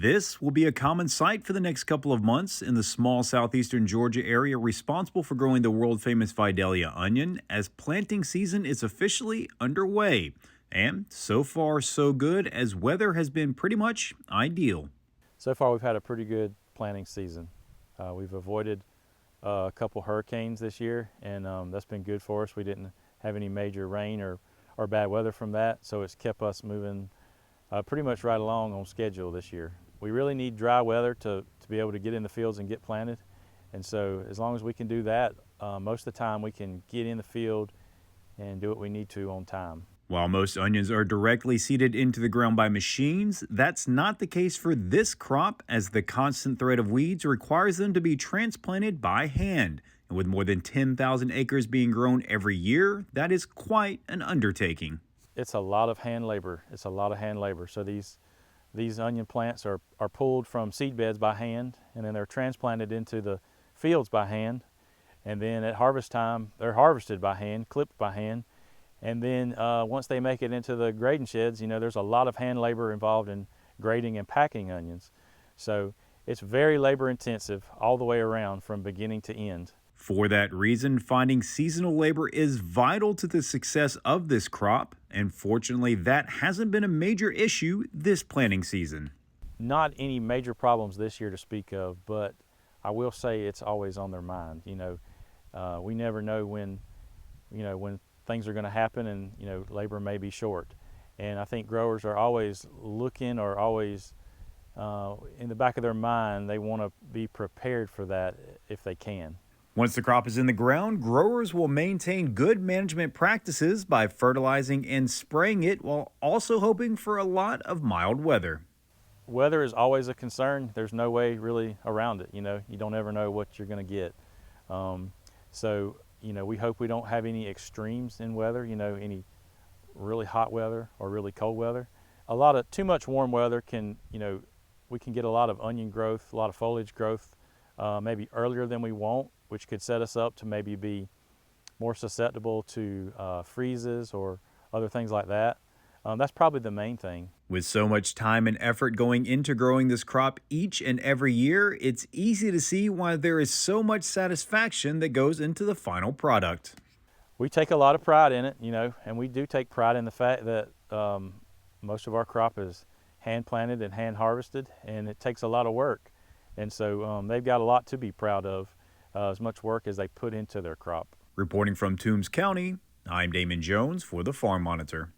This will be a common sight for the next couple of months in the small southeastern Georgia area responsible for growing the world-famous Vidalia onion as planting season is officially underway. And so far, so good, as weather has been pretty much ideal. So far, we've had a pretty good planting season. We've avoided a couple hurricanes this year, and that's been good for us. We didn't have any major rain or bad weather from that, so it's kept us moving pretty much right along on schedule this year. We really need dry weather to be able to get in the fields and get planted, and so as long as we can do that, most of the time we can get in the field and do what we need to on time. While most onions are directly seeded into the ground by machines, that's not the case for this crop, as the constant threat of weeds requires them to be transplanted by hand. And with more than 10,000 acres being grown every year, that is quite an undertaking. It's a lot of hand labor. So these onion plants are pulled from seed beds by hand, and then they're transplanted into the fields by hand. And then at harvest time, they're harvested by hand, clipped by hand. And then once they make it into the grading sheds, there's a lot of hand labor involved in grading and packing onions. So it's very labor intensive all the way around from beginning to end. For that reason, finding seasonal labor is vital to the success of this crop, and fortunately, that hasn't been a major issue this planting season. Not any major problems this year to speak of, but I will say it's always on their mind. We never know when things are going to happen, and labor may be short. And I think growers are always looking, or always in the back of their mind, they want to be prepared for that if they can. Once the crop is in the ground, growers will maintain good management practices by fertilizing and spraying it while also hoping for a lot of mild weather. Weather is always a concern. There's no way really around it. You don't ever know what you're going to get. So we hope we don't have any extremes in weather, any really hot weather or really cold weather. Too much warm weather we can get a lot of onion growth, a lot of foliage growth, maybe earlier than we want, which could set us up to maybe be more susceptible to freezes or other things like that. That's probably the main thing. With so much time and effort going into growing this crop each and every year, it's easy to see why there is so much satisfaction that goes into the final product. We take a lot of pride in it, and we do take pride in the fact that most of our crop is hand planted and hand harvested, and it takes a lot of work. And so they've got a lot to be proud of, as much work as they put into their crop. Reporting from Toombs County, I'm Damon Jones for the Farm Monitor.